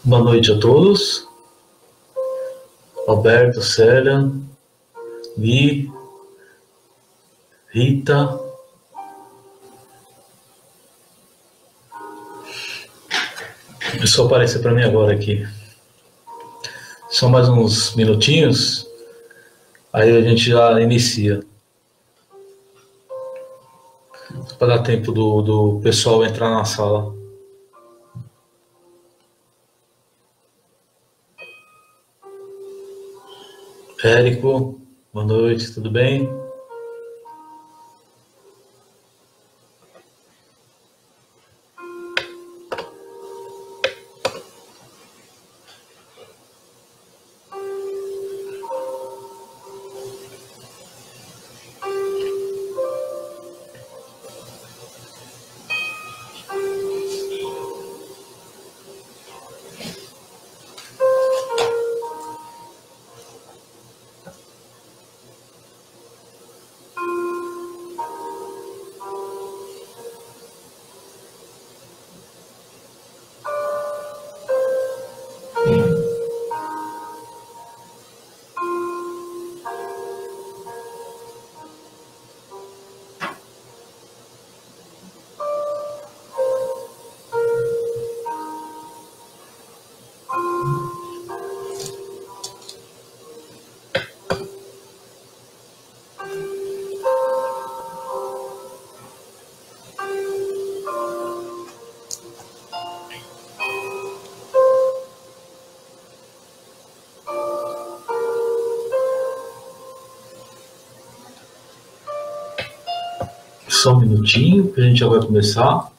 Boa noite a todos. Alberto, Célia, Li, Rita. Começou a aparecer para mim agora aqui. Só mais uns minutinhos, aí a gente já inicia. Para dar tempo do pessoal entrar na sala. Érico, boa noite, tudo bem? Só um minutinho, que a gente já vai começar.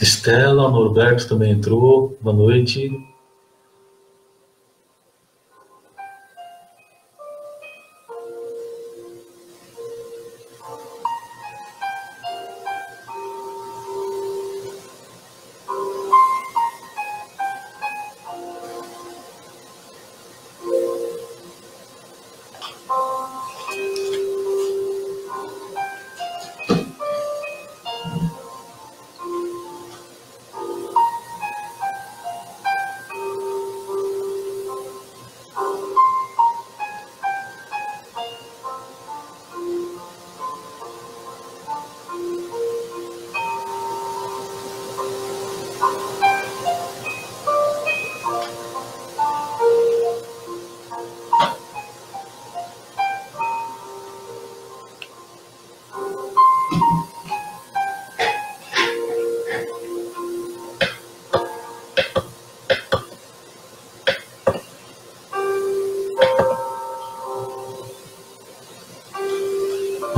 Estela, Norberto também entrou. Boa noite.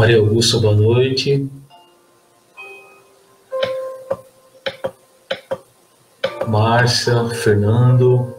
Maria Augusta, boa noite. Márcia, Fernando.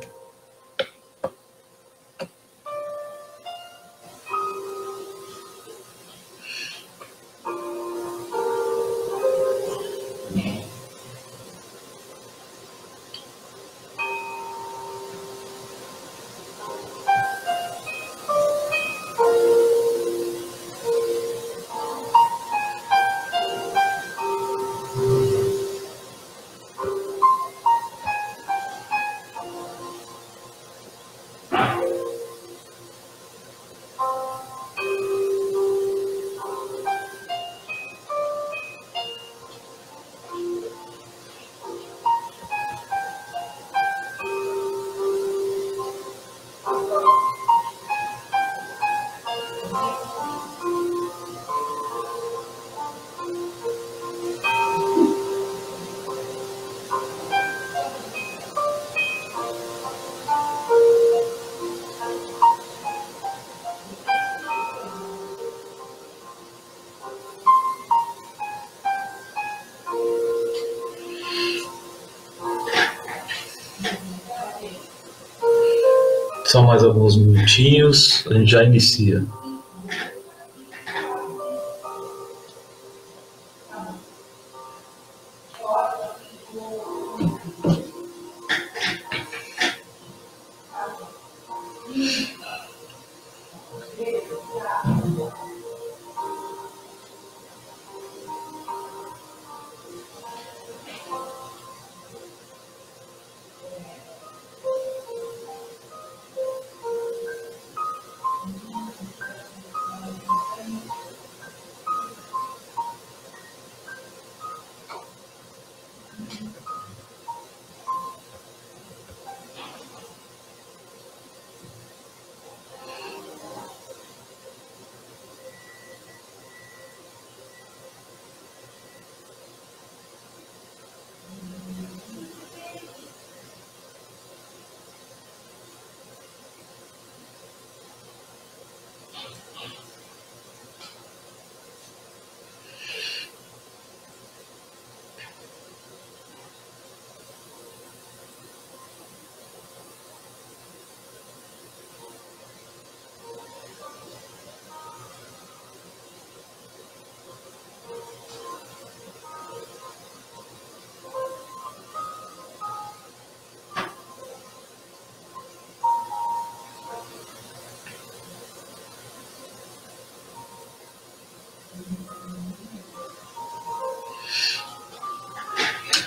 Só mais alguns minutinhos, a gente já inicia.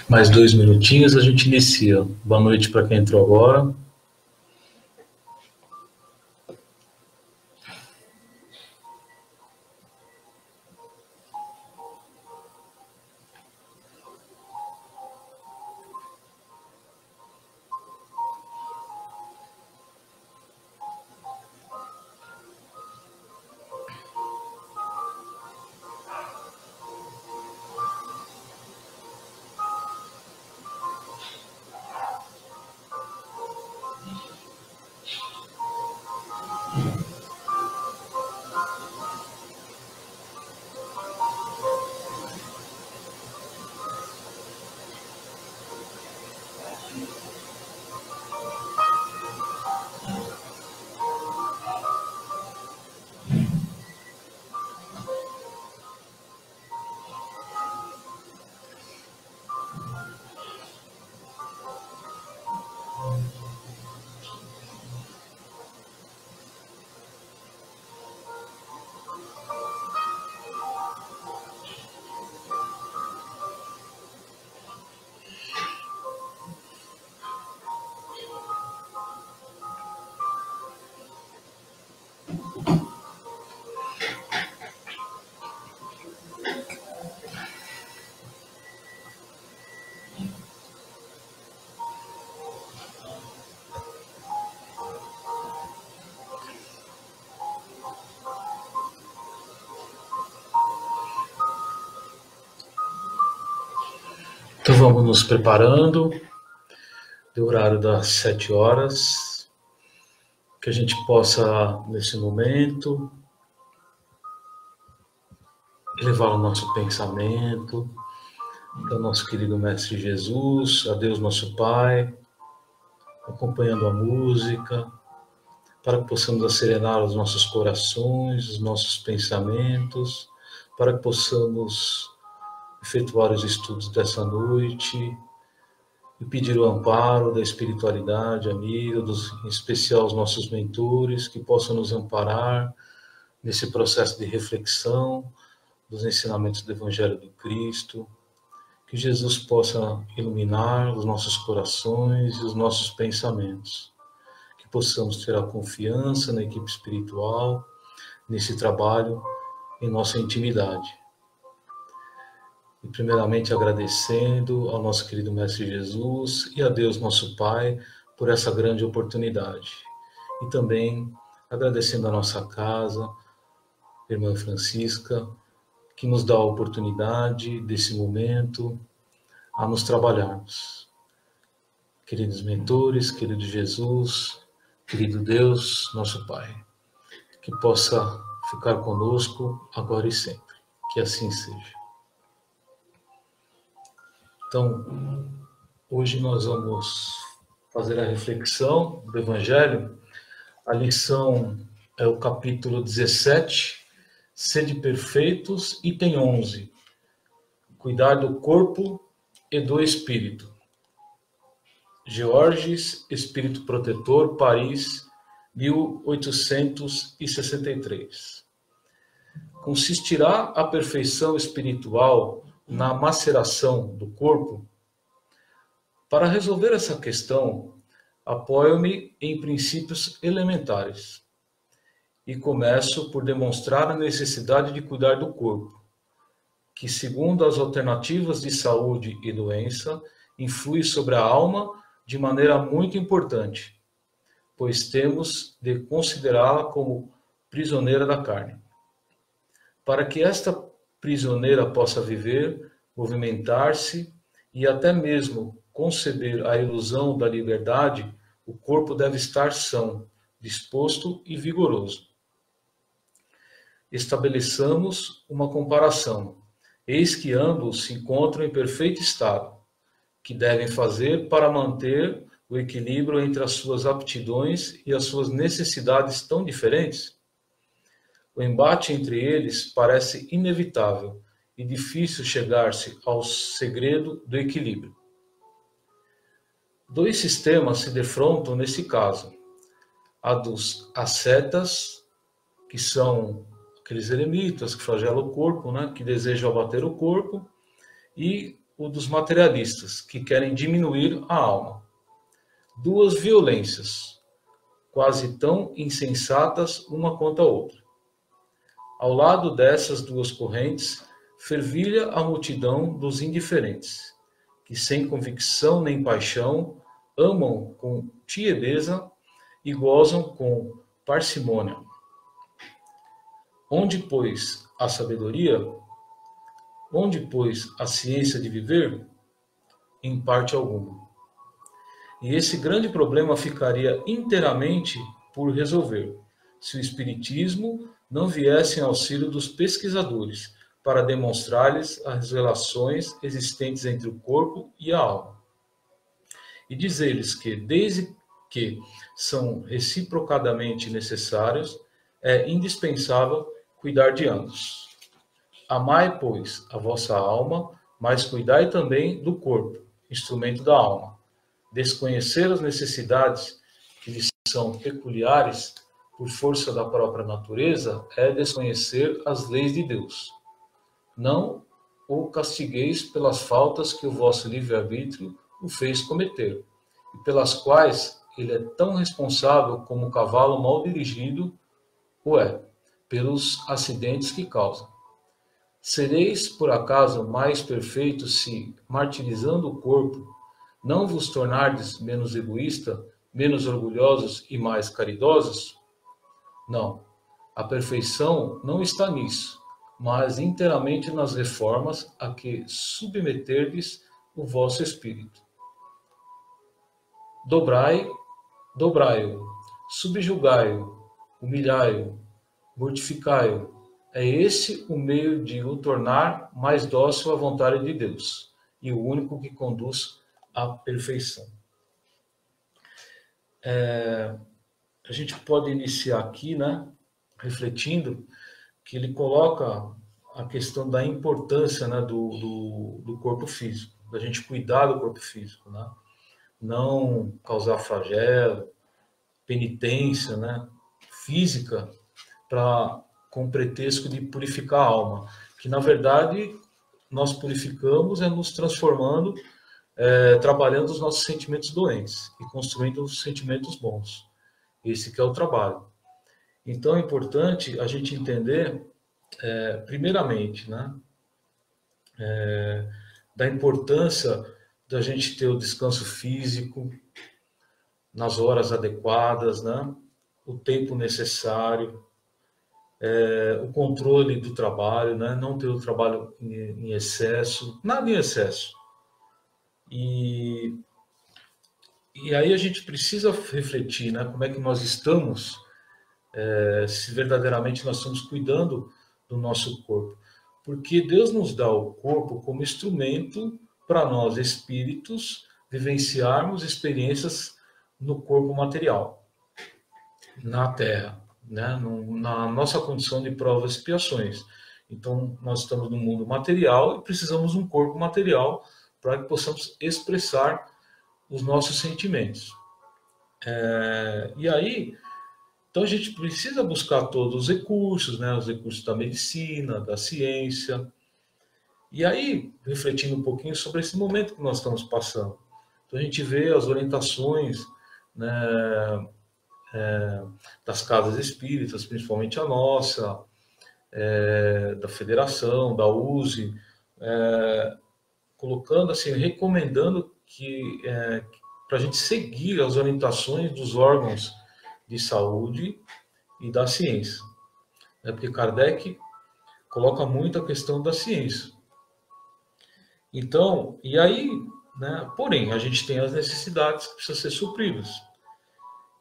Mais 2 minutinhos a gente inicia. Boa noite para quem entrou agora. Então vamos nos preparando, do horário das 7 horas, que a gente possa, nesse momento, elevar o nosso pensamento ao nosso querido Mestre Jesus, a Deus nosso Pai, acompanhando a música, para que possamos acerenar os nossos corações, os nossos pensamentos, para que possamos efetuar os estudos dessa noite e pedir o amparo da espiritualidade amiga, em especial os nossos mentores, que possam nos amparar nesse processo de reflexão dos ensinamentos do Evangelho do Cristo, que Jesus possa iluminar os nossos corações e os nossos pensamentos, que possamos ter a confiança na equipe espiritual, nesse trabalho, em nossa intimidade. E primeiramente agradecendo ao nosso querido Mestre Jesus e a Deus nosso Pai por essa grande oportunidade. E também agradecendo a nossa casa, a irmã Francisca, que nos dá a oportunidade desse momento a nos trabalharmos. Queridos mentores, querido Jesus, querido Deus, nosso Pai, que possa ficar conosco agora e sempre. Que assim seja. Então, hoje nós vamos fazer a reflexão do Evangelho A lição é o capítulo 17, Sede perfeitos, item 11. Cuidar do corpo e do espírito. Georges, Espírito Protetor, Paris, 1863. Consistirá a perfeição espiritual na maceração do corpo? Para resolver essa questão, apoio-me em princípios elementares e começo por demonstrar a necessidade de cuidar do corpo, que, segundo as alternativas de saúde e doença, influi sobre a alma de maneira muito importante, pois temos de considerá-la como prisioneira da carne. Para que esta prisioneira possa viver, movimentar-se e até mesmo conceber a ilusão da liberdade, o corpo deve estar são, disposto e vigoroso. Estabeleçamos uma comparação. Eis que ambos se encontram em perfeito estado. Que devem fazer para manter o equilíbrio entre as suas aptidões e as suas necessidades tão diferentes? O embate entre eles parece inevitável e difícil chegar-se ao segredo do equilíbrio. Dois sistemas se defrontam nesse caso. A dos ascetas, que são aqueles eremitas que flagelam o corpo, que desejam abater o corpo, e o dos materialistas, que querem diminuir a alma. Duas violências, quase tão insensatas uma quanto a outra. Ao lado dessas duas correntes, fervilha a multidão dos indiferentes, que sem convicção nem paixão, amam com tiebeza e gozam com parcimônia. Onde, pois, a sabedoria? Onde, pois, a ciência de viver? Em parte alguma. E esse grande problema ficaria inteiramente por resolver, se o Espiritismo não viesse em auxílio dos pesquisadores para demonstrar-lhes as relações existentes entre o corpo e a alma. E dizer-lhes que, desde que são reciprocadamente necessários, é indispensável cuidar de ambos. Amai, pois, a vossa alma, mas cuidai também do corpo, instrumento da alma. Desconhecer as necessidades que lhes são peculiares por força da própria natureza é desconhecer as leis de Deus. Não o castigueis pelas faltas que o vosso livre-arbítrio o fez cometer, e pelas quais ele é tão responsável como o cavalo mal dirigido o é, pelos acidentes que causa. Sereis, por acaso, mais perfeitos se, martirizando o corpo, não vos tornardes menos egoísta, menos orgulhosos e mais caridosos? Não. A perfeição não está nisso, mas inteiramente nas reformas a que submeterdes o vosso espírito. Dobrai-o, subjugai-o, humilhai-o, mortificai-o. É esse o meio de o tornar mais dócil à vontade de Deus e o único que conduz à perfeição. A gente pode iniciar aqui, refletindo que ele coloca a questão da importância, do corpo físico, da gente cuidar do corpo físico, não causar flagelo, penitência, física, com pretexto de purificar a alma, que na verdade nós purificamos nos transformando, trabalhando os nossos sentimentos doentes e construindo os sentimentos bons. Esse que é o trabalho. Então é importante a gente entender, primeiramente, da importância da gente ter o descanso físico nas horas adequadas, o tempo necessário, o controle do trabalho, não ter o trabalho em excesso, nada em excesso. E aí a gente precisa refletir, como é que nós estamos, se verdadeiramente nós estamos cuidando do nosso corpo. Porque Deus nos dá o corpo como instrumento para nós, espíritos, vivenciarmos experiências no corpo material. na Terra, né? Na nossa condição de provas e expiações. Então, nós estamos no mundo material e precisamos de um corpo material para que possamos expressar os nossos sentimentos. E aí, então a gente precisa buscar todos os recursos, né? Os recursos da medicina, da ciência. E aí, refletindo um pouquinho sobre esse momento que nós estamos passando. Então a gente vê as orientações, né, das casas espíritas, principalmente a nossa, da federação, da USE, colocando assim, recomendando que para a gente seguir as orientações dos órgãos de saúde e da ciência. Porque Kardec coloca muito a questão da ciência. Então, e aí, né, porém, a gente tem as necessidades que precisam ser supridas.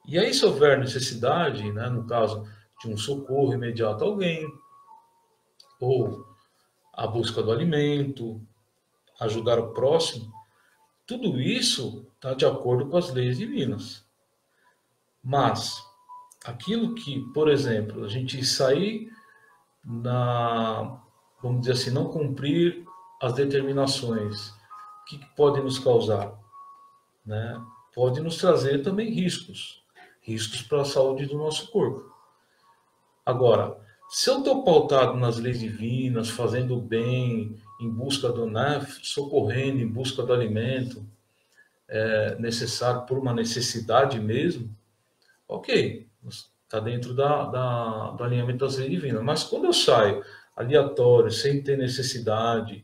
E aí, se houver necessidade, né, no caso de um socorro imediato a alguém, ou a busca do alimento, ajudar o próximo, tudo isso está de acordo com as leis divinas. Mas aquilo que, por exemplo, a gente sair vamos dizer assim, não cumprir as determinações, o que pode nos causar? Né? Pode nos trazer também riscos para a saúde do nosso corpo. Agora, se eu estou pautado nas leis divinas, fazendo o bem, em busca do, né, socorrendo, em busca do alimento necessário por uma necessidade mesmo, ok, está dentro do alinhamento das leis divinas. Mas quando eu saio aleatório, sem ter necessidade,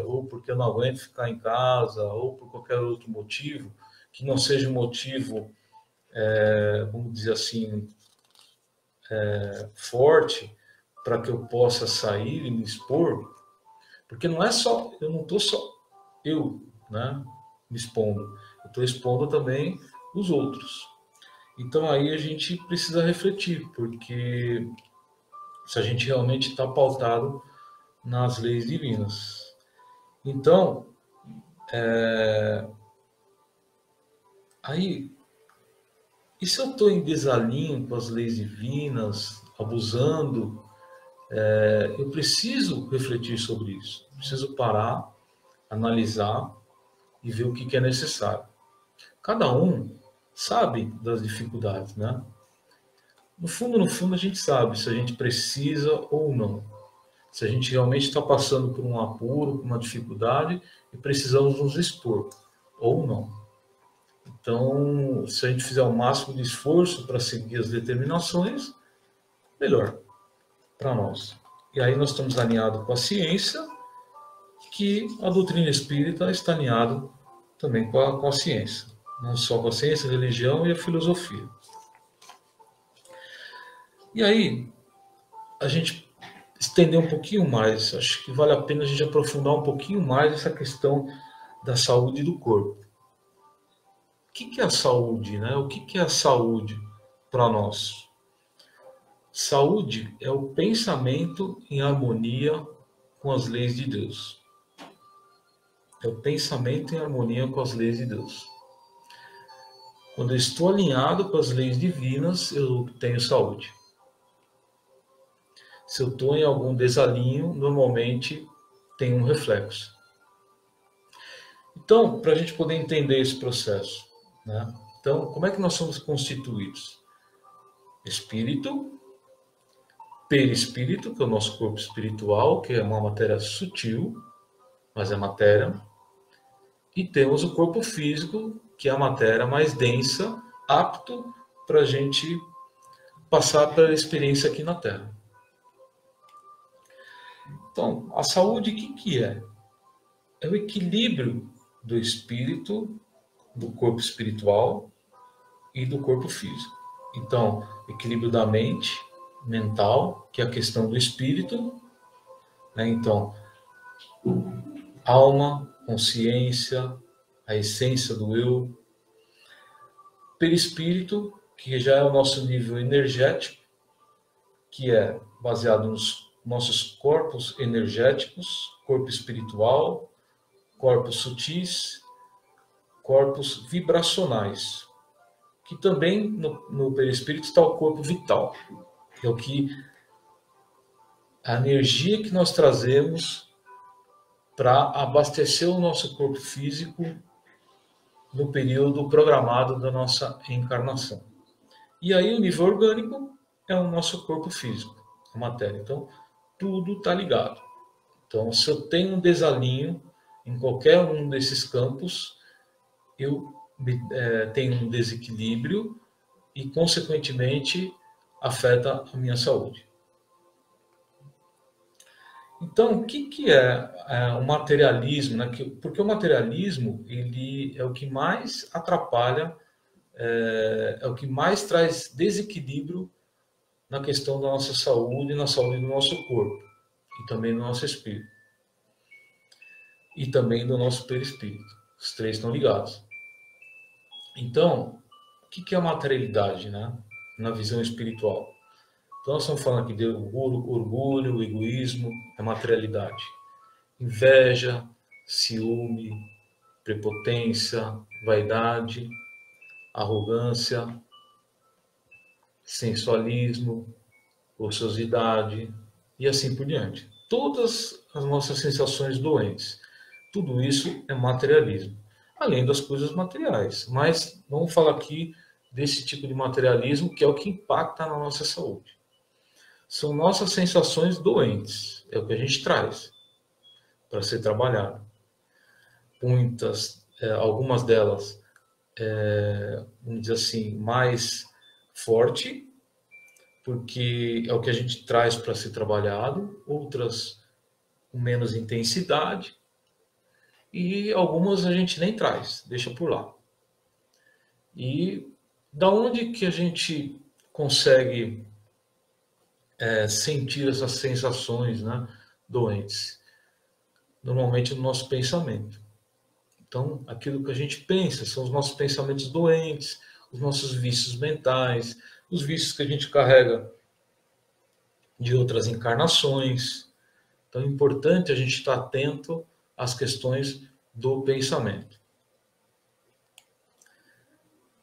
ou porque eu não aguento ficar em casa, ou por qualquer outro motivo, que não seja um motivo, vamos dizer assim, forte, para que eu possa sair e me expor, porque não é só, eu não estou só eu, né, me expondo, eu estou expondo também os outros. Então aí a gente precisa refletir, porque se a gente realmente está pautado nas leis divinas. Então, aí, e se eu estou em desalinho com as leis divinas, abusando, eu preciso refletir sobre isso. Preciso parar, analisar e ver o que é necessário. Cada um sabe das dificuldades, né? No fundo, a gente sabe se a gente precisa ou não. Se a gente realmente está passando por um apuro, por uma dificuldade e precisamos nos expor ou não. Então, se a gente fizer o máximo de esforço para seguir as determinações, melhor para nós. E aí nós estamos alinhados com a ciência, que a doutrina espírita está alinhada também com a ciência. Não só com a ciência, a religião e a filosofia. E aí, a gente estender um pouquinho mais, acho que vale a pena a gente aprofundar um pouquinho mais essa questão da saúde do corpo. O que é a saúde, né? O que é a saúde para nós? Saúde é o pensamento em harmonia com as leis de Deus. É o pensamento em harmonia com as leis de Deus. Quando eu estou alinhado com as leis divinas, eu tenho saúde. Se eu estou em algum desalinho, normalmente tem um reflexo. Então, para a gente poder entender esse processo, né? Então, como é que nós somos constituídos? Espírito, perispírito, que é o nosso corpo espiritual, que é uma matéria sutil, mas é matéria. E temos o corpo físico, que é a matéria mais densa, apto para a gente passar pela experiência aqui na Terra. Então, a saúde, o que é? É o equilíbrio do espírito, do corpo espiritual e do corpo físico. Então, equilíbrio da mente, mental, que é a questão do espírito, né? Então, alma, consciência, a essência do eu. Perispírito, que já é o nosso nível energético, que é baseado nos nossos corpos energéticos, corpo espiritual, corpos sutis, corpos vibracionais, que também no perispírito está o corpo vital. É o que a energia que nós trazemos para abastecer o nosso corpo físico no período programado da nossa encarnação. E aí o nível orgânico é o nosso corpo físico, a matéria. Então, tudo está ligado. Então, se eu tenho um desalinho em qualquer um desses campos, eu tenho um desequilíbrio e, consequentemente, afeta a minha saúde. Então, o que é o materialismo? Né? Porque o materialismo ele é o que mais atrapalha, é o que mais traz desequilíbrio na questão da nossa saúde, na saúde do nosso corpo, e também do nosso espírito, e também do nosso perispírito. Os três estão ligados. Então, o que é a materialidade, né? Na visão espiritual? Então, nós estamos falando aqui de orgulho, egoísmo, é materialidade. Inveja, ciúme, prepotência, vaidade, arrogância, sensualismo, ociosidade e assim por diante. Todas as nossas sensações doentes. Tudo isso é materialismo, além das coisas materiais. Mas vamos falar aqui desse tipo de materialismo que é o que impacta na nossa saúde. São nossas sensações doentes, é o que a gente traz para ser trabalhado. Algumas delas, vamos dizer assim, mais forte, porque é o que a gente traz para ser trabalhado, outras com menos intensidade, e algumas a gente nem traz, deixa por lá. E da onde que a gente consegue sentir essas sensações, né, doentes? Normalmente no nosso pensamento. Então, aquilo que a gente pensa são os nossos pensamentos doentes, os nossos vícios mentais, os vícios que a gente carrega de outras encarnações. Então, é importante a gente estar atento às questões do pensamento.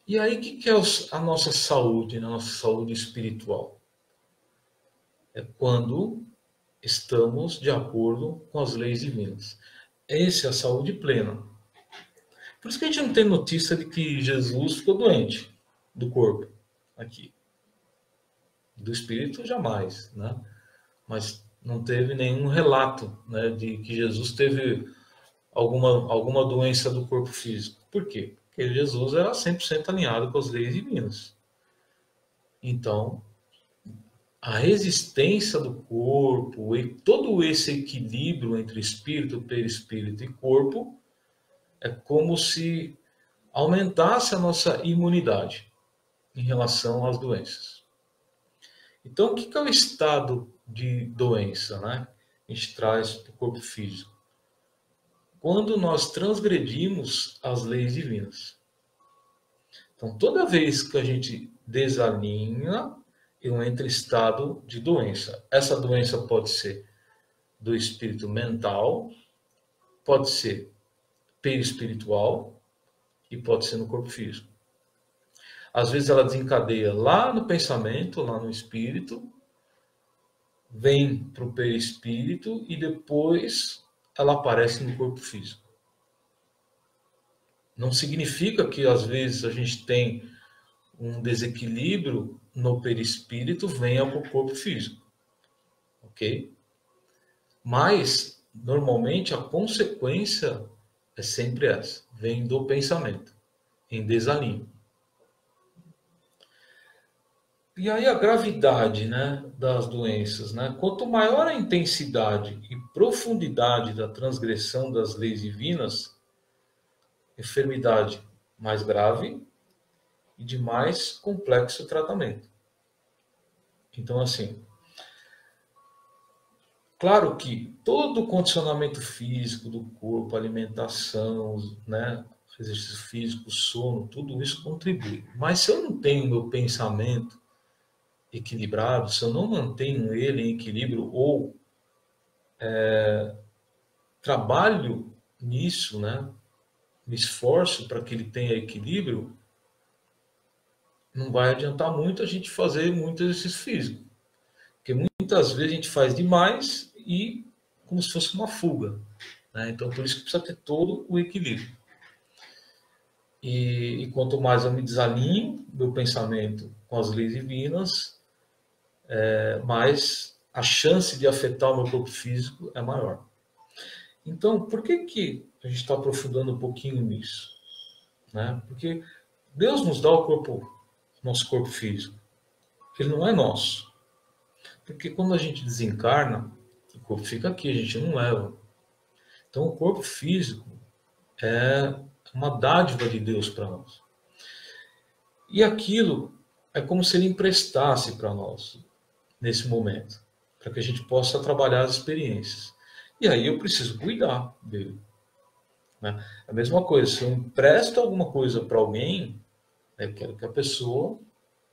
E aí, o que é a nossa saúde, a nossa saúde espiritual? É quando estamos de acordo com as leis divinas. Essa é a saúde plena. Por isso que a gente não tem notícia de que Jesus ficou doente do corpo aqui. Do espírito, jamais, né? Mas não teve nenhum relato, né, de que Jesus teve alguma doença do corpo físico. Por quê? Porque Jesus era 100% alinhado com as leis divinas. Então, a resistência do corpo e todo esse equilíbrio entre espírito, perispírito e corpo é como se aumentasse a nossa imunidade em relação às doenças. Então, o que é o estado de doença, né? A gente traz para o corpo físico. Quando nós transgredimos as leis divinas. Então, toda vez que a gente desalinha, eu entro em estado de doença. Essa doença pode ser do espírito mental, pode ser perispiritual e pode ser no corpo físico. Às vezes ela desencadeia lá no pensamento, lá no espírito, vem para o perispírito e depois ela aparece no corpo físico. Não significa que às vezes a gente tem um desequilíbrio no perispírito venha para o corpo físico, ok? Mas normalmente a consequência é sempre essa, vem do pensamento, em desalinho. E aí a gravidade, né, das doenças, né? Quanto maior a intensidade e profundidade da transgressão das leis divinas, enfermidade mais grave e de mais complexo tratamento. Então, assim, claro que todo o condicionamento físico do corpo, alimentação, né, exercício físico, sono, tudo isso contribui. Mas se eu não tenho meu pensamento equilibrado, se eu não mantenho ele em equilíbrio ou trabalho nisso, né, me esforço para que ele tenha equilíbrio, não vai adiantar muito a gente fazer muito exercício físico. Porque muitas vezes a gente faz demais e como se fosse uma fuga, né? Então, por isso que precisa ter todo o equilíbrio. E quanto mais eu me desalinho do pensamento com as leis divinas, mais a chance de afetar o meu corpo físico é maior. Então, por que a gente está aprofundando um pouquinho nisso? Né? Porque Deus nos dá o corpo, nosso corpo físico. Ele não é nosso. Porque quando a gente desencarna, o corpo fica aqui, a gente não leva. Então, o corpo físico é uma dádiva de Deus para nós. E aquilo é como se ele emprestasse para nós, nesse momento, para que a gente possa trabalhar as experiências. E aí eu preciso cuidar dele. Né? A mesma coisa, se eu empresto alguma coisa para alguém, eu quero que a pessoa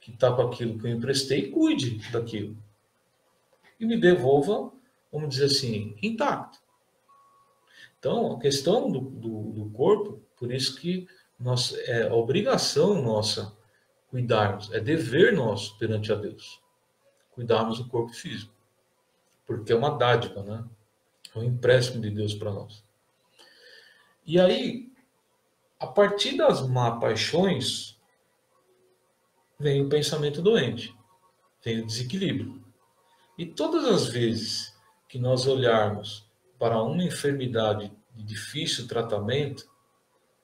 que está com aquilo que eu emprestei cuide daquilo. E me devolva, vamos dizer assim, intacto. Então, a questão do corpo, por isso que é obrigação nossa cuidarmos, é dever nosso perante a Deus, cuidarmos do corpo físico, porque é uma dádiva, né? É um empréstimo de Deus para nós. E aí, a partir das má paixões, vem o pensamento doente, vem o desequilíbrio. E todas as vezes que nós olharmos para uma enfermidade de difícil tratamento,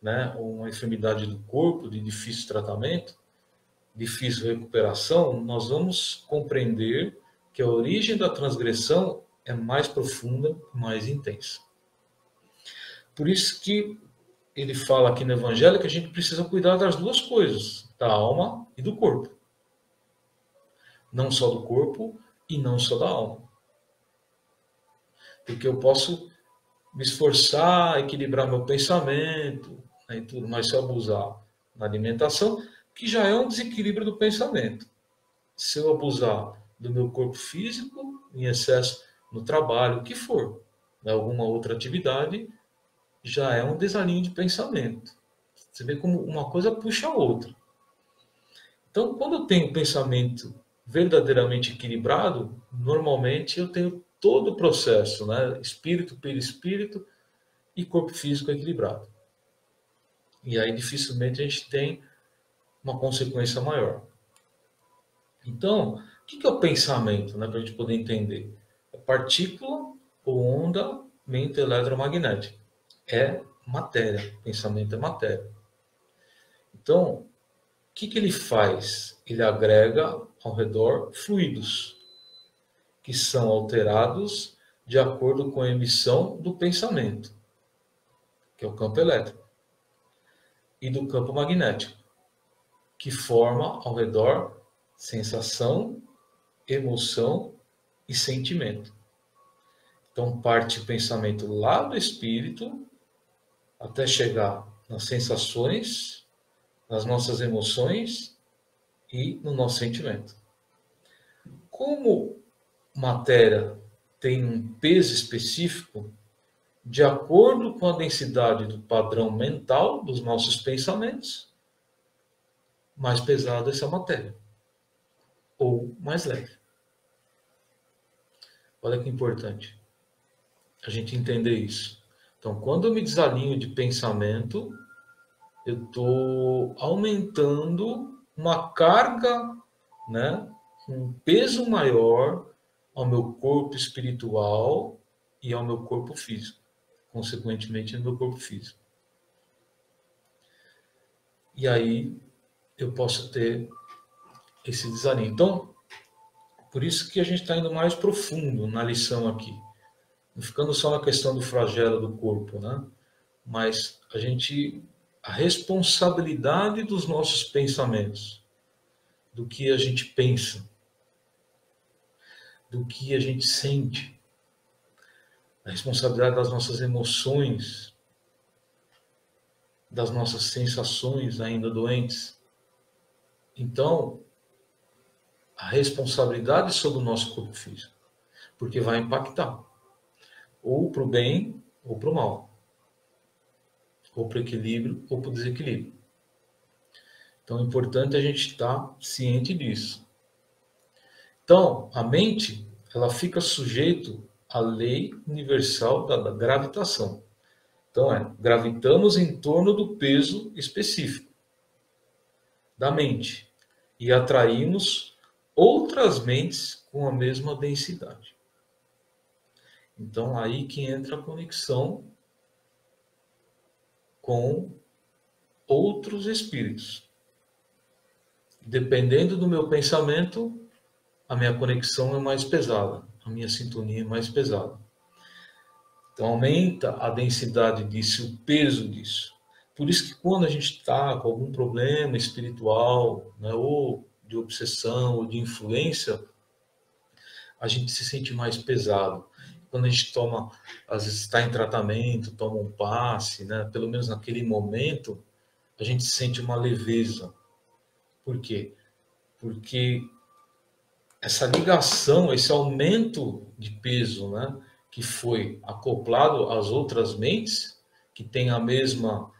né, ou uma enfermidade do corpo de difícil tratamento, difícil recuperação, nós vamos compreender que a origem da transgressão é mais profunda, mais intensa. Por isso que ele fala aqui no Evangelho que a gente precisa cuidar das duas coisas, da alma e do corpo. Não só do corpo e não só da alma. Porque eu posso me esforçar, equilibrar meu pensamento, né, e tudo, mas se eu abusar na alimentação, que já é um desequilíbrio do pensamento. Se eu abusar do meu corpo físico, em excesso no trabalho, o que for, né, alguma outra atividade, já é um desalinho de pensamento. Você vê como uma coisa puxa a outra. Então, quando eu tenho um pensamento verdadeiramente equilibrado, normalmente eu tenho todo o processo, né? Espírito, perispírito e corpo físico equilibrado. E aí dificilmente a gente tem uma consequência maior. Então, o que é o pensamento, né? Para a gente poder entender. É partícula ou onda mente eletromagnética. É matéria. Pensamento é matéria. Então, o que ele faz? Ele agrega ao redor fluidos que são alterados de acordo com a emissão do pensamento, que é o campo elétrico, e do campo magnético, que forma ao redor sensação, emoção e sentimento. Então parte o pensamento lá do espírito até chegar nas sensações, nas nossas emoções e no nosso sentimento. Como matéria tem um peso específico, de acordo com a densidade do padrão mental dos nossos pensamentos, mais pesada essa matéria, ou mais leve. Olha que importante a gente entender isso. Então, quando eu me desalinho de pensamento, eu estou aumentando uma carga, né, um peso maior ao meu corpo espiritual e ao meu corpo físico, consequentemente no meu corpo físico. E aí eu posso ter esse desalinho. Então, por isso que a gente está indo mais profundo na lição aqui. Não ficando só na questão do flagelo do corpo, né? Mas a responsabilidade dos nossos pensamentos, do que a gente pensa, do que a gente sente, a responsabilidade das nossas emoções, das nossas sensações ainda doentes. Então, a responsabilidade sobre o nosso corpo físico, porque vai impactar ou para o bem ou para o mal, ou para o equilíbrio ou para o desequilíbrio. Então é importante a gente estar ciente disso. Então, a mente, ela fica sujeito à lei universal da gravitação. Então, gravitamos em torno do peso específico da mente e atraímos outras mentes com a mesma densidade. Então, aí que entra a conexão com outros espíritos. Dependendo do meu pensamento, a minha conexão é mais pesada, a minha sintonia é mais pesada. Então aumenta a densidade disso, o peso disso. Por isso que quando a gente está com algum problema espiritual, né, ou de obsessão, ou de influência, a gente se sente mais pesado. Quando a gente toma, às vezes está em tratamento, toma um passe, né, pelo menos naquele momento, a gente sente uma leveza. Por quê? Porque essa ligação, esse aumento de peso, né, que foi acoplado às outras mentes, que têm a mesmo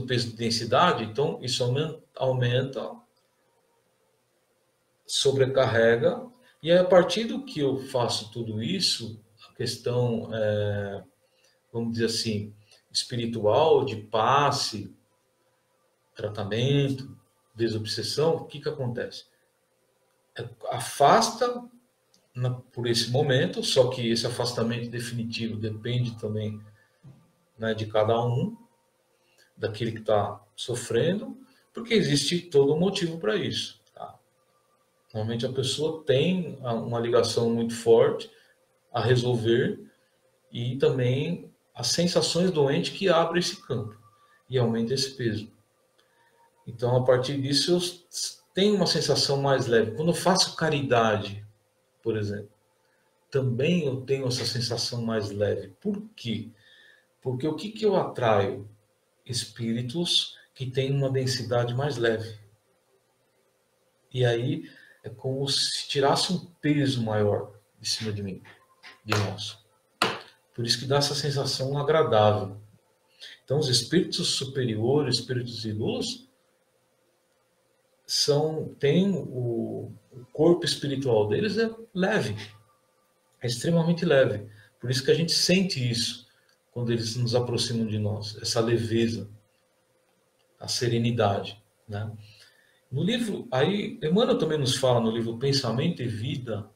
peso de densidade, então isso aumenta, sobrecarrega, e aí, a partir do que eu faço tudo isso, a questão, vamos dizer assim, espiritual, de passe, tratamento, desobsessão, o que acontece? Afasta por esse momento, só que esse afastamento definitivo depende também, né, de cada um, daquele que está sofrendo, porque existe todo um motivo para isso. Tá? Normalmente a pessoa tem uma ligação muito forte a resolver e também as sensações doentes que abrem esse campo e aumenta esse peso. Então, a partir disso, eu tenho uma sensação mais leve. Quando eu faço caridade, por exemplo, também eu tenho essa sensação mais leve. Por quê? Porque o que eu atraio? Espíritos que têm uma densidade mais leve. E aí é como se tirasse um peso maior de cima de mim, de nós. Por isso que dá essa sensação agradável. Então, os espíritos superiores, espíritos de luz, têm o corpo espiritual deles é leve, é extremamente leve. Por isso que a gente sente isso quando eles nos aproximam de nós, essa leveza, a serenidade, né? No livro, aí, Emmanuel também nos fala no livro Pensamento e Vida,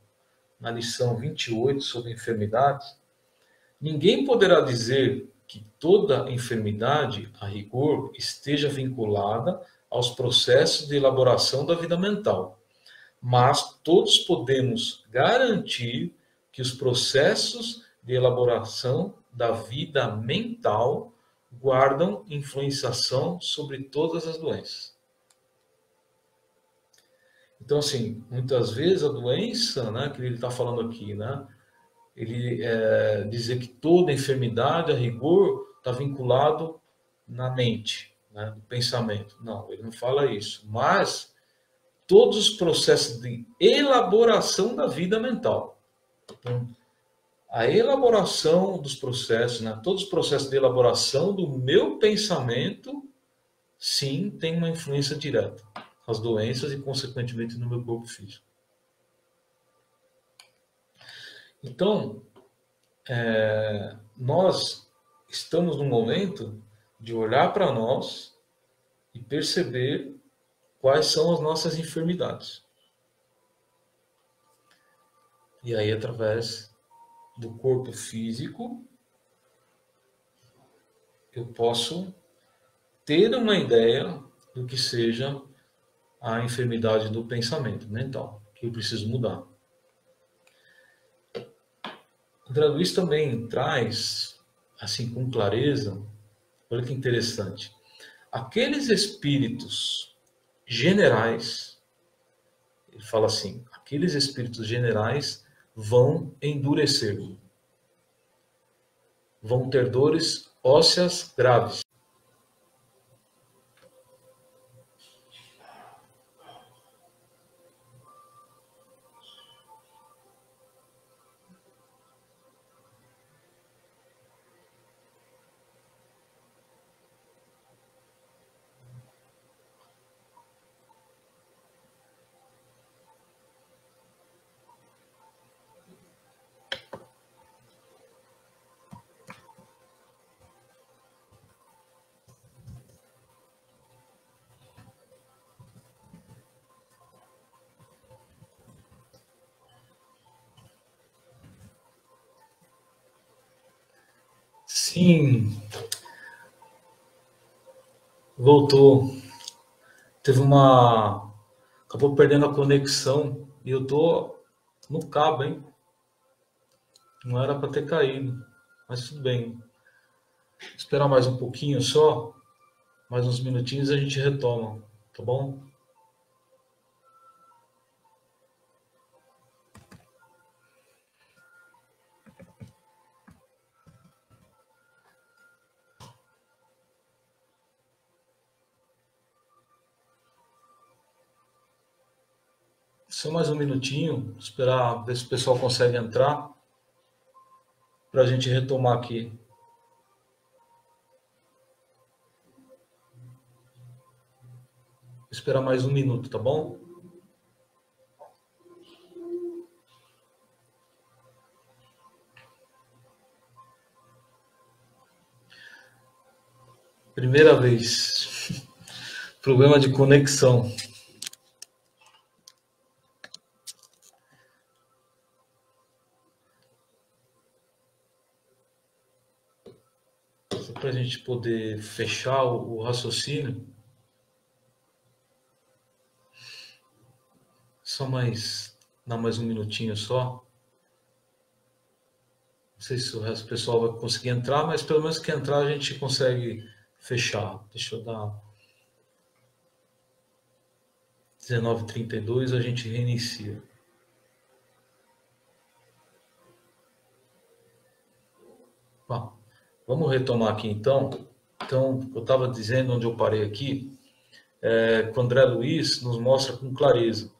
na lição 28 sobre enfermidades, ninguém poderá dizer que toda enfermidade, a rigor, esteja vinculada aos processos de elaboração da vida mental, mas todos podemos garantir que os processos de elaboração da vida mental guardam influenciação sobre todas as doenças. Então, assim, muitas vezes a doença, né, que ele está falando aqui, né, ele dizer que toda enfermidade, a rigor, está vinculado na mente, né, no pensamento. Não, ele não fala isso. Mas todos os processos de elaboração da vida mental. Então, a elaboração dos processos, né, todos os processos de elaboração do meu pensamento, sim, tem uma influência direta nas doenças e, consequentemente, no meu corpo físico. Então, nós estamos no momento de olhar para nós e perceber quais são as nossas enfermidades. E aí, através do corpo físico, eu posso ter uma ideia do que seja a enfermidade do pensamento mental, que eu preciso mudar. André Luiz também traz, assim com clareza, olha que interessante, aqueles espíritos generais, ele fala assim, aqueles espíritos generais vão endurecer, vão ter dores ósseas graves. Sim, voltou. Teve uma. Acabou perdendo a conexão e eu tô no cabo, hein? Não era para ter caído, mas tudo bem. Esperar mais um pouquinho só, mais uns minutinhos a gente retoma, tá bom? Só mais um minutinho, esperar ver se o pessoal consegue entrar para a gente retomar aqui. Esperar mais um minuto, tá bom? Primeira vez. Problema de conexão. Só para a gente poder fechar o raciocínio. Só mais. Dar mais um minutinho só. Não sei se o resto do pessoal vai conseguir entrar, mas pelo menos que entrar a gente consegue fechar. Deixa eu dar 19h32, a gente reinicia. Bom, vamos retomar aqui então. Então, eu estava dizendo onde eu parei aqui, que o André Luiz nos mostra com clareza.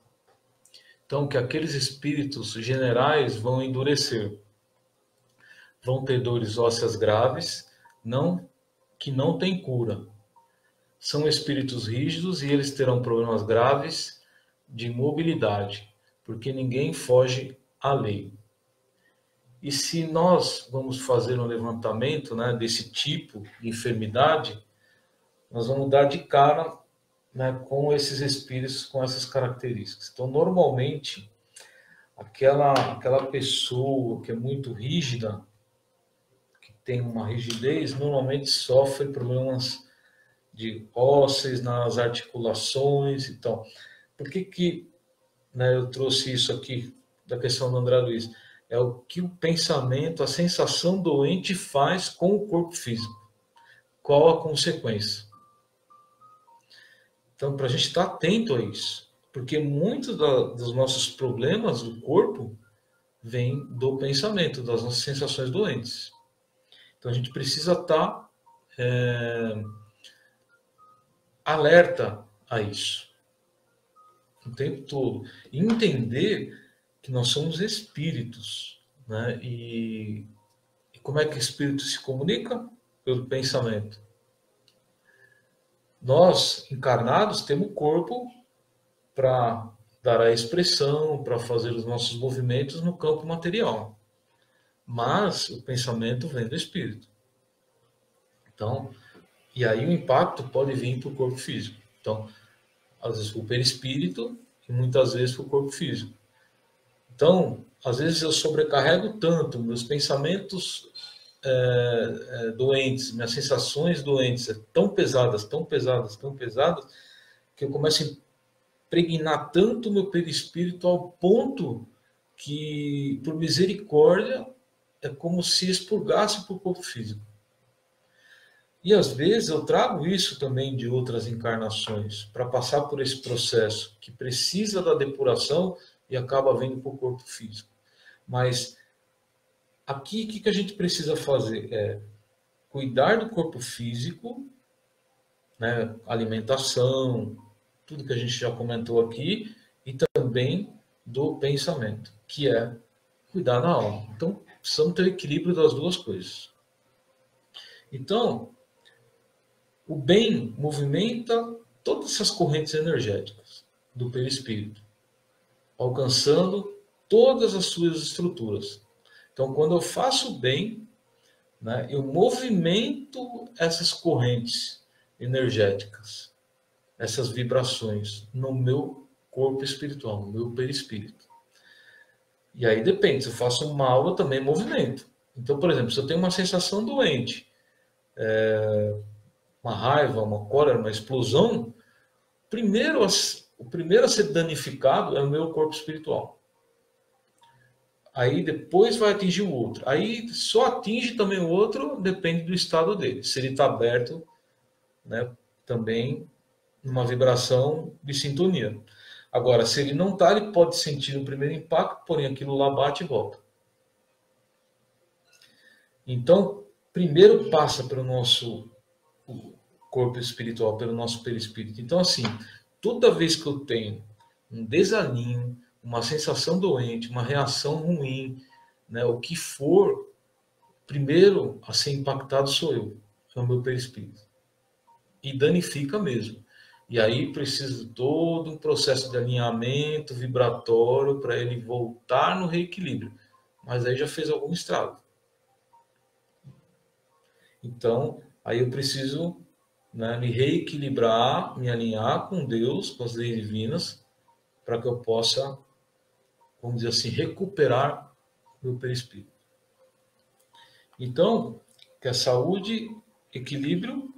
Então, que aqueles espíritos generais vão endurecer, vão ter dores ósseas graves, que não têm cura. São espíritos rígidos e eles terão problemas graves de mobilidade, porque ninguém foge à lei. E se nós vamos fazer um levantamento, né, desse tipo de enfermidade, nós vamos dar de cara, né, com esses espíritos, com essas características. Então, normalmente, aquela pessoa que é muito rígida, que tem uma rigidez, normalmente sofre problemas de ósseos nas articulações. Então, por que, né, eu trouxe isso aqui da questão do André Luiz? É o que o pensamento, a sensação doente faz com o corpo físico. Qual a consequência? Então, para a gente estar atento a isso, porque muitos dos nossos problemas do corpo vêm do pensamento, das nossas sensações doentes. Então, a gente precisa estar alerta a isso o tempo todo e entender que nós somos espíritos, né? E como é que o espírito se comunica? Pelo pensamento. Nós, encarnados, temos corpo para dar a expressão, para fazer os nossos movimentos no campo material. Mas o pensamento vem do espírito. Então, e aí o impacto pode vir para o corpo físico. Então, às vezes para o perispírito e muitas vezes para o corpo físico. Então, às vezes eu sobrecarrego tanto meus pensamentos doentes, minhas sensações doentes, tão pesadas, tão pesadas, tão pesadas, que eu começo a impregnar tanto o meu perispírito ao ponto que, por misericórdia, é como se expurgasse para o corpo físico. E às vezes eu trago isso também de outras encarnações, para passar por esse processo que precisa da depuração e acaba vindo para o corpo físico. Mas aqui, o que a gente precisa fazer? É cuidar do corpo físico, né? Alimentação, tudo que a gente já comentou aqui, e também do pensamento, que é cuidar da alma. Então, precisamos ter o equilíbrio das duas coisas. Então, o bem movimenta todas essas correntes energéticas do perispírito, alcançando todas as suas estruturas. Então, quando eu faço bem, né, eu movimento essas correntes energéticas, essas vibrações no meu corpo espiritual, no meu perispírito. E aí depende, se eu faço mal, eu também movimento. Então, por exemplo, se eu tenho uma sensação doente, uma raiva, uma cólera, uma explosão, o primeiro a ser danificado é o meu corpo espiritual. Aí depois vai atingir o outro. Aí só atinge também o outro, depende do estado dele. Se ele está aberto, né, também numa vibração de sintonia. Agora, se ele não está, ele pode sentir o primeiro impacto, porém aquilo lá bate e volta. Então, primeiro passa pelo nosso corpo espiritual, pelo nosso perispírito. Então, assim, toda vez que eu tenho um desalinho, uma sensação doente, uma reação ruim, né, o que for, primeiro a ser impactado sou eu, é o meu perispírito. E danifica mesmo. E aí precisa de todo um processo de alinhamento vibratório para ele voltar no reequilíbrio. Mas aí já fez algum estrago. Então, aí eu preciso, né, me reequilibrar, me alinhar com Deus, com as leis divinas, para que eu possa, vamos dizer assim, recuperar meu perispírito. Então, que é saúde, equilíbrio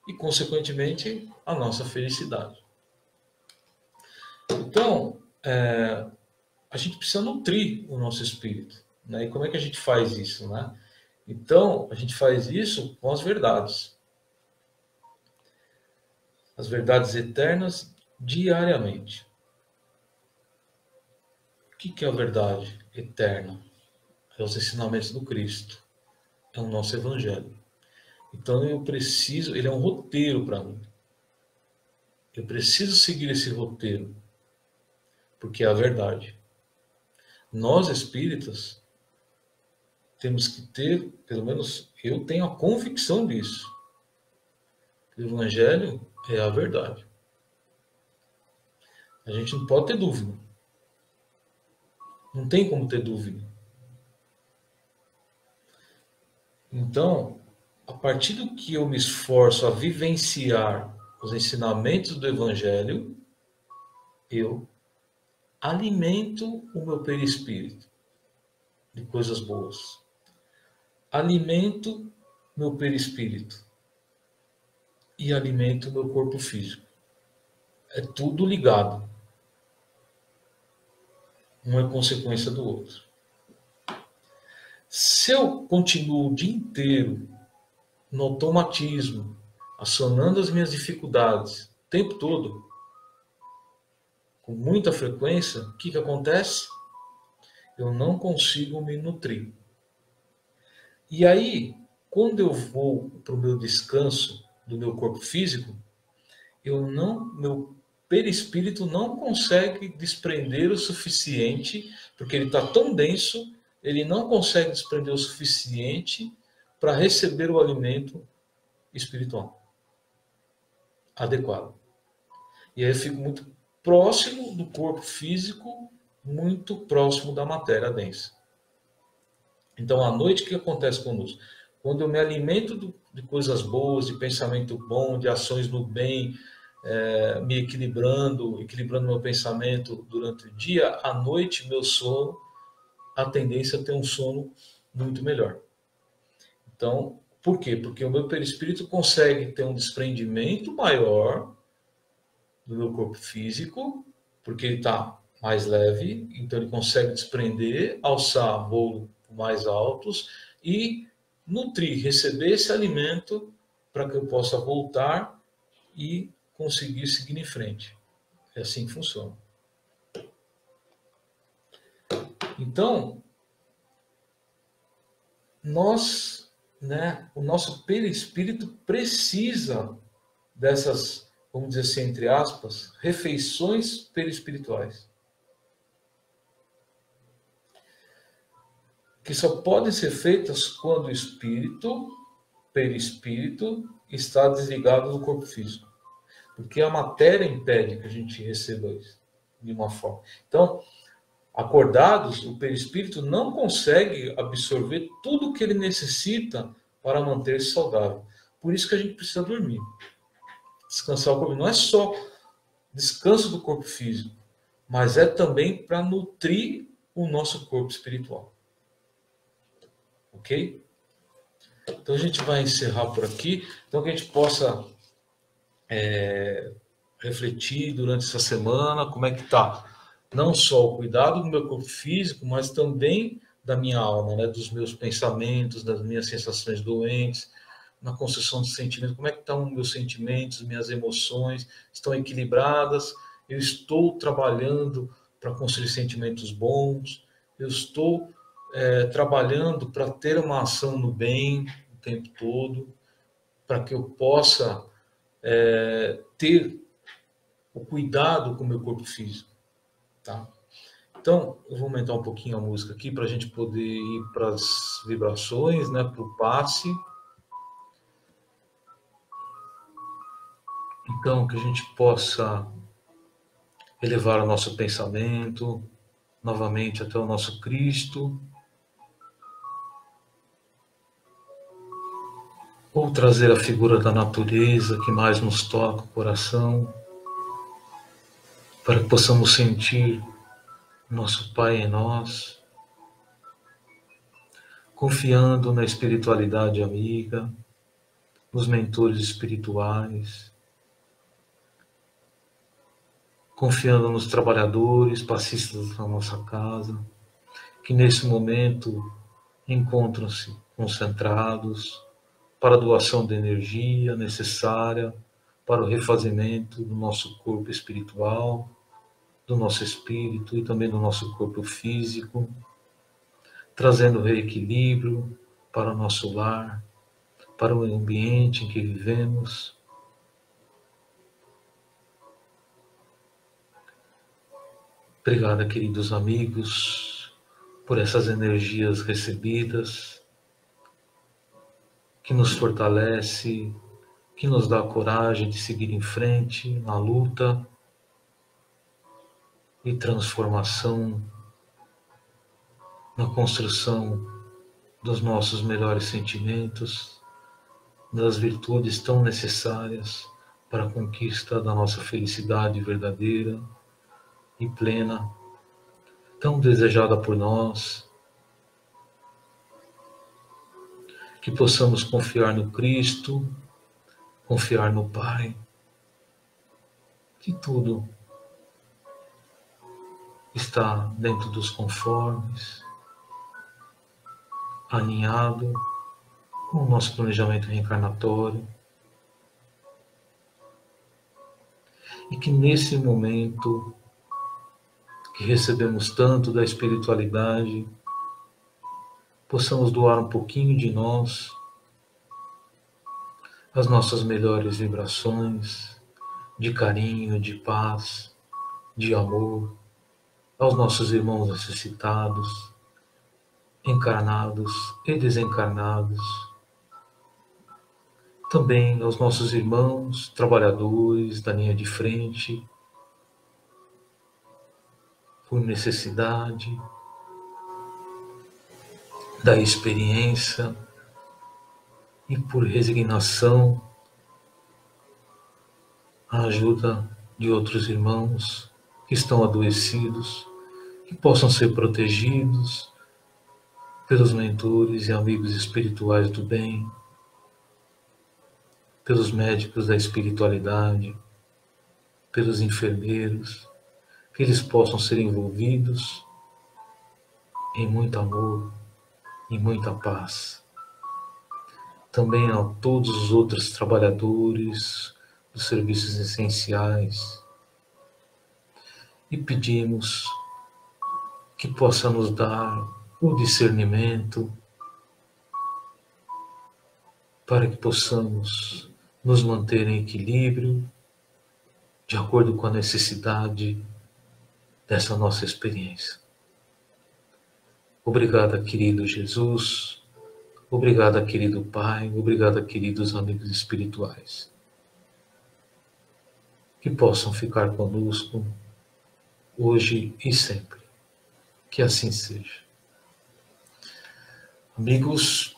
e, consequentemente, a nossa felicidade. Então, a gente precisa nutrir o nosso espírito. Né? E como é que a gente faz isso? Né? Então, a gente faz isso com as verdades. As verdades eternas diariamente. O que é a verdade eterna? É os ensinamentos do Cristo. É o nosso Evangelho. Então eu preciso, ele é um roteiro para mim. Eu preciso seguir esse roteiro, porque é a verdade. Nós espíritas temos que ter, pelo menos eu tenho a convicção disso. O Evangelho é a verdade. A gente não pode ter dúvida. Não tem como ter dúvida. Então, a partir do que eu me esforço a vivenciar os ensinamentos do Evangelho, eu alimento o meu perispírito de coisas boas. Alimento meu perispírito e alimento meu corpo físico. É tudo ligado. Um é consequência do outro. Se eu continuo o dia inteiro no automatismo, acionando as minhas dificuldades o tempo todo, com muita frequência, o que acontece? Eu não consigo me nutrir. E aí, quando eu vou para o meu descanso do meu corpo físico, meu perispírito não consegue desprender o suficiente, porque ele está tão denso, ele não consegue desprender o suficiente para receber o alimento espiritual adequado. E aí eu fico muito próximo do corpo físico, muito próximo da matéria densa. Então, à noite, o que acontece conosco? Quando eu me alimento de coisas boas, de pensamento bom, de ações no bem, me equilibrando meu pensamento durante o dia, à noite, meu sono, a tendência é ter um sono muito melhor. Então, por quê? Porque o meu perispírito consegue ter um desprendimento maior do meu corpo físico, porque ele está mais leve, então ele consegue desprender, alçar voos mais altos e nutrir, receber esse alimento para que eu possa voltar e conseguir seguir em frente. É assim que funciona. Então, o nosso perispírito precisa dessas, vamos dizer assim, entre aspas, refeições perispirituais. Que só podem ser feitas quando o perispírito, está desligado do corpo físico. Porque a matéria impede que a gente receba isso de uma forma. Então, acordados, o perispírito não consegue absorver tudo o que ele necessita para manter-se saudável. Por isso que a gente precisa dormir. Descansar o corpo. Não é só descanso do corpo físico, mas é também para nutrir o nosso corpo espiritual. ok? Então a gente vai encerrar por aqui, então que a gente possa refletir durante essa semana como é que está não só o cuidado do meu corpo físico, mas também da minha alma, né? Dos meus pensamentos, das minhas sensações doentes, na construção de sentimentos, como é que estão meus sentimentos, minhas emoções, estão equilibradas, eu estou trabalhando para construir sentimentos bons, eu estou trabalhando para ter uma ação no bem o tempo todo, para que eu possa ter o cuidado com o meu corpo físico, tá? Então, eu vou aumentar um pouquinho a música aqui para a gente poder ir para as vibrações, né, para o passe. Então, que a gente possa elevar o nosso pensamento novamente até o nosso Cristo, ou trazer a figura da natureza que mais nos toca o coração, para que possamos sentir nosso Pai em nós, confiando na espiritualidade amiga, nos mentores espirituais, confiando nos trabalhadores, passistas da nossa casa, que nesse momento encontram-se concentrados para a doação de energia necessária para o refazimento do nosso corpo espiritual, do nosso espírito e também do nosso corpo físico, trazendo reequilíbrio para o nosso lar, para o ambiente em que vivemos. Obrigado, queridos amigos, por essas energias recebidas, que nos fortalece, que nos dá a coragem de seguir em frente na luta e transformação, na construção dos nossos melhores sentimentos, das virtudes tão necessárias para a conquista da nossa felicidade verdadeira e plena, tão desejada por nós, que possamos confiar no Cristo, confiar no Pai, que tudo está dentro dos conformes, alinhado com o nosso planejamento reencarnatório, e que nesse momento que recebemos tanto da espiritualidade, possamos doar um pouquinho de nós, as nossas melhores vibrações de carinho, de paz, de amor, aos nossos irmãos necessitados, encarnados e desencarnados, também aos nossos irmãos trabalhadores da linha de frente, por necessidade da experiência e por resignação, a ajuda de outros irmãos que estão adoecidos, que possam ser protegidos pelos mentores e amigos espirituais do bem, pelos médicos da espiritualidade, pelos enfermeiros, que eles possam ser envolvidos em muito amor, em muita paz. Também a todos os outros trabalhadores dos serviços essenciais, e pedimos que possa nos dar o discernimento para que possamos nos manter em equilíbrio de acordo com a necessidade dessa nossa experiência. Obrigado, querido Jesus. Obrigado, querido Pai. Obrigado, queridos amigos espirituais. Que possam ficar conosco hoje e sempre. Que assim seja. Amigos,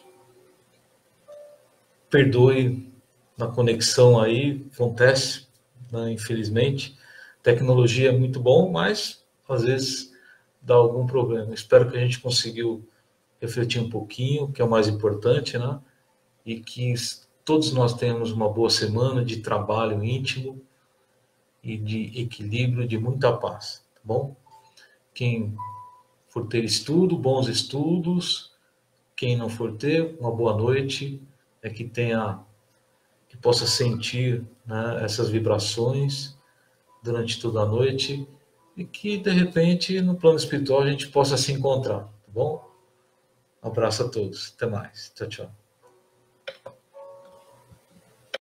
perdoe na conexão aí, acontece, né, infelizmente. Tecnologia é muito bom, mas às vezes dá algum problema. Espero que a gente conseguiu refletir um pouquinho, que é o mais importante, né? E que todos nós tenhamos uma boa semana de trabalho íntimo e de equilíbrio, de muita paz, tá bom? Quem for ter estudo, bons estudos. Quem não for ter, uma boa noite, que possa sentir, né, essas vibrações durante toda a noite e que, de repente, no plano espiritual a gente possa se encontrar, tá bom? Um abraço a todos. Até mais. Tchau, tchau.